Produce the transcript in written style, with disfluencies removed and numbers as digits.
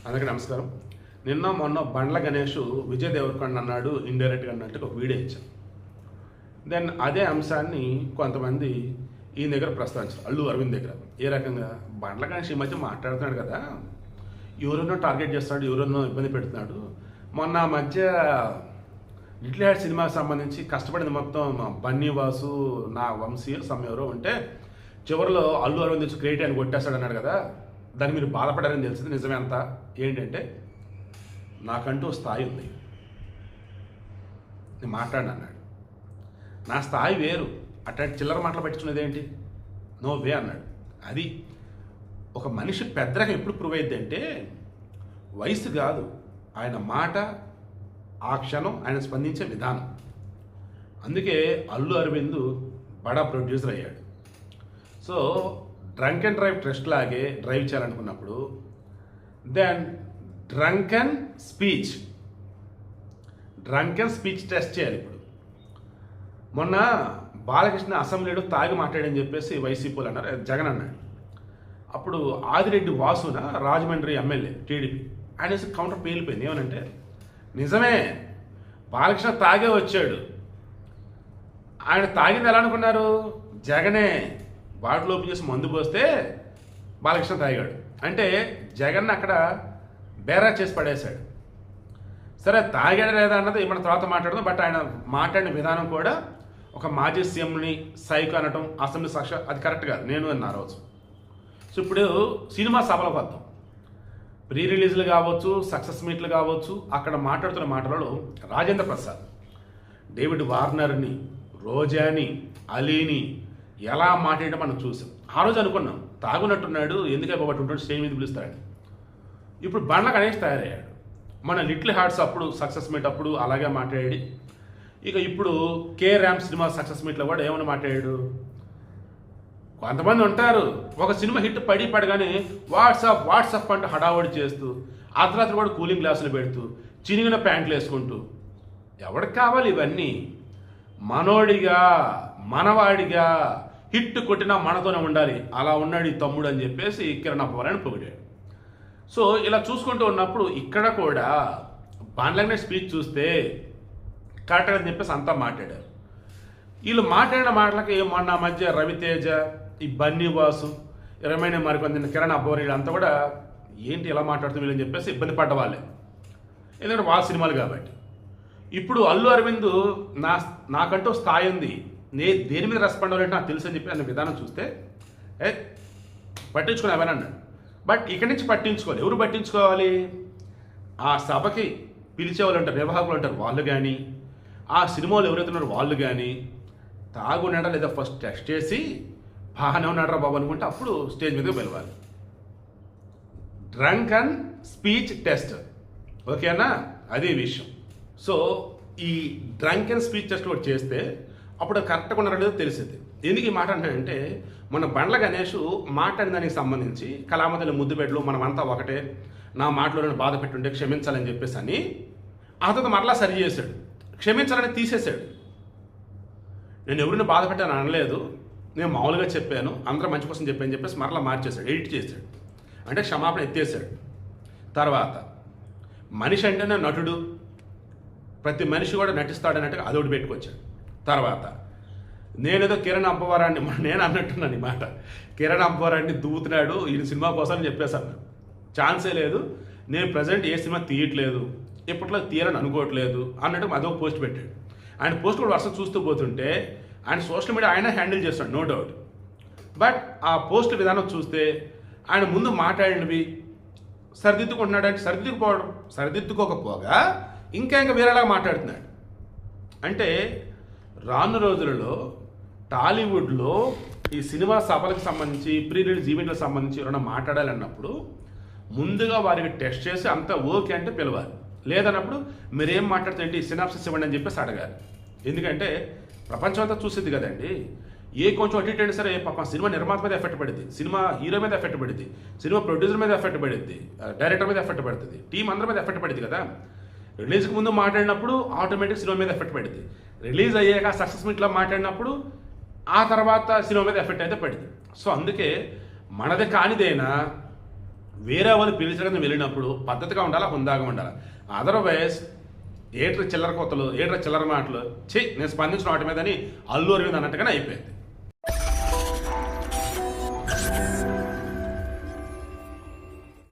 అందరికీ నమస్కారం. నిన్న మొన్న బండ్ల గణేష్ విజయ్ దేవరకొండ అన్నాడు ఇండైరెక్ట్గా అన్నట్టు ఒక వీడియో ఇచ్చాం. దెన్ అదే అంశాన్ని కొంతమంది ఈ దగ్గర ప్రస్తావించారు, అల్లు అరవింద్ దగ్గర. ఏ రకంగా బండ్ల గణేష్ ఈ మధ్య మాట్లాడుతున్నాడు కదా, ఎవరెన్నో టార్గెట్ చేస్తున్నాడు, ఎవరెన్నో ఇబ్బంది పెడుతున్నాడు. మొన్న మధ్య లిటిల్ హార్ట్ సినిమాకి సంబంధించి కష్టపడింది మొత్తం బన్నీ వాసు, నా వంశీ ఎవరో ఉంటే చివరిలో అల్లు అరవింద్ వచ్చి క్రియేట్ అని కొట్టేస్తాడు అన్నాడు కదా, దాన్ని మీరు బాధపడారని తెలిసింది. నిజమే అంతా ఏంటంటే, నాకంటూ స్థాయి ఉంది, నేను మాట్లాడిన అన్నాడు. నా స్థాయి వేరు, అట్లాంటి చిల్లర మాటలు పట్టించుకునేది ఏంటి, నో వే అన్నాడు. అది ఒక మనిషి పెద్దరకం ఎప్పుడు ప్రూవ్ అయ్యింది అంటే, వయసు కాదు, ఆయన మాట, ఆ క్షణం ఆయన స్పందించే విధానం. అందుకే అల్లు అరవింద్ బడా ప్రొడ్యూసర్ అయ్యాడు. So drunk and drive test లాగే డ్రైవ్ చేయాలనుకున్నప్పుడు then drunk and speech test చేయాలి. ఇప్పుడు మొన్న బాలకృష్ణ అసెంబ్లీలో తాగి మాట్లాడని చెప్పేసి వైసీపీలు అన్నారు, జగన్ అన్నాడు. అప్పుడు ఆదిరెడ్డి వాసున రాజమండ్రి ఎమ్మెల్యే టీడీపీ ఆయన కౌంటర్ పేలిపోయింది. ఏమనంటే, నిజమే బాలకృష్ణ తాగే వచ్చాడు, ఆయన తాగింది ఎలా అనుకున్నారు, జగనే బాటిల్ ఓపెన్ చేసి మందు పోస్తే బాలకృష్ణ తాగాడు అంటే జగన్ అక్కడ బేరా చేసి పడేశాడు. సరే తాగాడు లేదా అన్నది మన తర్వాత మాట్లాడదాం. బట్ ఆయన మాట్లాడిన విధానం కూడా ఒక మాజీ సీఎంని సైకో అనటం, అసెంబ్లీ సాక్షి, అది కరెక్ట్ కాదు, నేను అన్న రోజు. సో ఇప్పుడు సినిమా సభలకు వద్దాం. ప్రీ రిలీజ్లు కావచ్చు, సక్సెస్ మీట్లు కావచ్చు, అక్కడ మాట్లాడుతున్న మాటలలో రాజేంద్ర ప్రసాద్ డేవిడ్ వార్నర్ని, రోజాని, అలీని ఎలా మాట్లాడడం మనం చూసాం. ఆ రోజు అనుకున్నాం తాగునట్టున్నాడు, ఎందుకే బాబట్టి ఉంటాడు, స్టేజ్ మీద పిలుస్తాడు. ఇప్పుడు బండ్ల గణేష్ తయారయ్యాడు. మన లిటిల్ హార్ట్స్ అప్పుడు సక్సెస్ మీట్ అప్పుడు అలాగే మాట్లాడి, ఇక ఇప్పుడు కే ర్యామ్ సినిమా సక్సెస్ మీట్లో కూడా ఏమని మాట్లాడాడు. కొంతమంది ఉంటారు, ఒక సినిమా హిట్ పడగానే వాట్సాప్ అంటూ హడావుడి చేస్తూ, అర్ధరాత్రి కూడా కూలింగ్ గ్లాసులు పెడుతూ, చినిగిన ప్యాంట్లు వేసుకుంటూ, ఎవరికి కావాలి ఇవన్నీ? మనోడిగా, మనవాడిగా హిట్ కొట్టినా మనతోనే ఉండాలి, అలా ఉన్నాడు ఈ తమ్ముడు అని చెప్పేసి కిరణ్ అబ్బవరాన్ని పొగిడాడు. సో ఇలా చూసుకుంటూ ఉన్నప్పుడు ఇక్కడ కూడా బండ్ల స్పీచ్ చూస్తే కరెక్ట్ అని చెప్పేసి అంతా మాట్లాడారు. వీళ్ళు మాట్లాడిన మాటలకి మొన్న మధ్య రవితేజ, ఈ బన్నీ వాసు, రమైన మరికొంత కిరణ్ అబ్బవరి అంతా కూడా ఏంటి ఇలా మాట్లాడుతూ వీళ్ళని చెప్పేసి ఇబ్బంది పడ్డ వాళ్ళే, ఎందుకంటే వాళ్ళ సినిమాలు కాబట్టి. ఇప్పుడు అల్లు అరవింద్ నాకంటూ స్థాయి ఉంది, దేని మీద రెస్పాండ్ అవ్వాలంటే నాకు తెలుసు అని చెప్పి అన్న విధానం చూస్తే పట్టించుకుని అవన్నీ అన్నాడు. బట్ ఇక్కడి నుంచి పట్టించుకోవాలి. ఎవరు పట్టించుకోవాలి? ఆ సభకి పిలిచే వాళ్ళు ఉంటారు, నిర్వాహకులు ఉంటారు, వాళ్ళు కానీ, ఆ సినిమాలు ఎవరైతే ఉన్నారో వాళ్ళు కానీ, తాగున్నాడా లేదా ఫస్ట్ టెస్ట్ చేసి బాగానే ఉన్నాడరా బాబు అనుకుంటే అప్పుడు స్టేజ్ మీదకి వెళ్ళాలి. డ్రంక్ అండ్ స్పీచ్ టెస్ట్, ఓకేనా? అదే విషయం. సో ఈ డ్రంక్ అండ్ స్పీచ్ టెస్ట్ కూడా చేస్తే అప్పుడు కరెక్ట్గా ఉన్నారో లేదో తెలిసింది. ఎందుకు ఈ మాట అంటానంటే, మన బండ్ల గణేష్ మాట్లాడిన దానికి సంబంధించి కళామతల్లి ముద్దుబెడ్లు మనమంతా ఒకటే, నా మాటలో బాధ పెట్టుంటే క్షమించాలని చెప్పేసి అని అతను మరలా సరి చేశాడు, క్షమించాలని తీసేశాడు. నేను ఎవరిని బాధ పెట్టాను అనలేదు, నేను మామూలుగా చెప్పాను, అందరూ మంచి కోసం చెప్పాను చెప్పేసి మరలా మార్చేశాడు, ఎడిట్ చేశాడు, అంటే క్షమాపణ ఎత్తేసాడు. తర్వాత మనిషి అంటేనే నటుడు, ప్రతి మనిషి కూడా నటిస్తాడన్నట్టుగా అదొకటి పెట్టుకొచ్చాడు. తర్వాత నేనేదో కిరణ్ అబ్బవరాన్ని, నేను అన్నట్టున్నాను ఈ మాట, కిరణ్ అబ్బవరాన్ని దూతున్నాడు ఈయన సినిమా కోసం అని చెప్పేసాను. ఛాన్సే లేదు, నేను ప్రజెంట్ ఏ సినిమా తీయట్లేదు, ఇప్పట్లో తీయాలని అనుకోవట్లేదు అన్నట్టు అదొక పోస్ట్ పెట్టాడు. ఆయన పోస్ట్ కూడా వరుస చూస్తూ పోతుంటే ఆయన సోషల్ మీడియా ఆయన హ్యాండిల్ చేస్తాడు, నో డౌట్. బట్ ఆ పోస్ట్ విధానం చూస్తే ఆయన ముందు మాట్లాడినవి సరిదిద్దుకుంటున్నాడు, అంటే సరిదిద్దుకోకపోగా ఇంకా వేరేలాగా మాట్లాడుతున్నాడు. అంటే రాను రోజులలో టాలీవుడ్లో ఈ సినిమా సభలకు సంబంధించి, ప్రీ రిలీజ్ ఈవెంట్లకు సంబంధించి ఎవరైనా మాట్లాడాలన్నప్పుడు ముందుగా వారికి టెస్ట్ చేసి అంతా ఓకే అంటే పిలవాలి, లేదన్నప్పుడు మీరేం మాట్లాడుతుంటే సినాప్సిస్ ఇవ్వండి అని చెప్పేసి అడగాలి. ఎందుకంటే ప్రపంచం అంతా చూసేది కదండి, ఏ కొంచెం అటు ఇటు అయినా సరే పాపం సినిమా నిర్మాత మీద ఎఫెక్ట్ పడుతుంది, సినిమా హీరో మీద ఎఫెక్ట్ పడుతుంది, సినిమా ప్రొడ్యూసర్ మీద ఎఫెక్ట్ పడుతుంది, డైరెక్టర్ మీద ఎఫెక్ట్ పడుతుంది, టీం అందరి మీద ఎఫెక్ట్ పడుతుంది కదా. రిలీజ్కి ముందు మాట్లాడినప్పుడు ఆటోమేటిక్ సినిమా మీద ఎఫెక్ట్ పడుతుంది, రిలీజ్ అయ్యాక సక్సెస్ మీట్లో మాట్లాడినప్పుడు ఆ తర్వాత సినిమా మీద ఎఫెక్ట్ అయితే పడింది. సో అందుకే మనది కానిదైనా వేరే వాళ్ళు పిలిచడానికి వెళ్ళినప్పుడు పద్ధతిగా ఉండాలా, హుందాగా ఉండాలి. అదర్వైజ్ ఏట్ర చిల్లర కొత్తలు, ఏట్ర చిల్లర మాటలు, నేను స్పందించిన వాటి మీదని అల్లు అరవింద్ అన్నట్టుగానే అయిపోయింది.